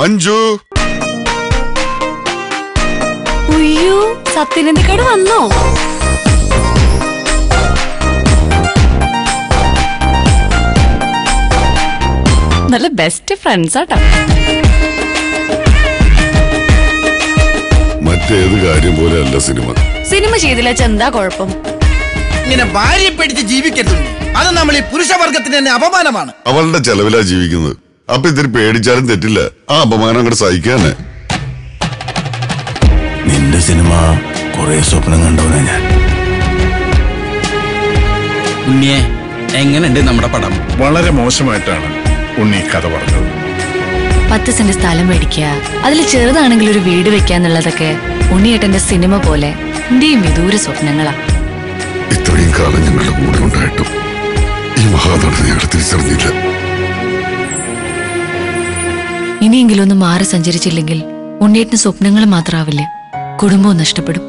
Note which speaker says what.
Speaker 1: മഞ്ജു.
Speaker 2: അയ്യോ, സത്യനന്ദിക്കാട് വന്നോ? നല്ല ബെസ്റ്റ് ഫ്രണ്ട്സ് ആട്ടാ.
Speaker 1: മറ്റേത് കാര്യം പോലെ അല്ല സിനിമ.
Speaker 2: സിനിമ ചെയ്തില്ല എന്താ കുഴപ്പം?
Speaker 3: ഇങ്ങനെ ഭാര്യയെ പേടിച്ച് ജീവിക്കരുത്. അത് നമ്മൾ ഈ പുരുഷവർഗത്തിന് തന്നെ അപമാനമാണ്.
Speaker 1: അവളുടെ ചെലവിലാ ജീവിക്കുന്നത്. അപ്പൊ ഇതിന് പേടിച്ചാലും തെറ്റില്ല. ആ അപമാനം അങ്ങോട്ട് സഹിക്കാന്നെ.
Speaker 4: നിന്റെ സിനിമ കുറെ സ്വപ്നം കണ്ടവനാ ഞാൻ.
Speaker 5: ഉണ്ണിയെ, എങ്ങനെയുണ്ട് നമ്മുടെ പടം?
Speaker 6: വളരെ മോശമായിട്ടാണ് ഉണ്ണി കഥ പറഞ്ഞത്.
Speaker 2: 10 സെന്റ് സ്ഥലം മേടിക്കുക, അതിൽ ചെറുതാണെങ്കിൽ ഒരു വീട് വെക്കാന്നുള്ളതൊക്കെ ഉണ്ണിയേട്ടന്റെ സിനിമ പോലെ എന്റെയും വിദൂര സ്വപ്നങ്ങളാ.
Speaker 1: ഇത്രയും കാലം ഞങ്ങളുടെ കൂടെ ഉണ്ടായിട്ടും ഈ മഹാനടനെ ഞങ്ങൾ തിരിച്ചറിഞ്ഞില്ല.
Speaker 2: ഇനിയെങ്കിലും ഒന്ന് മാറി സഞ്ചരിച്ചില്ലെങ്കിൽ ഉണ്ണിയേട്ടന് സ്വപ്നങ്ങൾ മാത്രമാവില്ല, കുടുംബവും നഷ്ടപ്പെടും.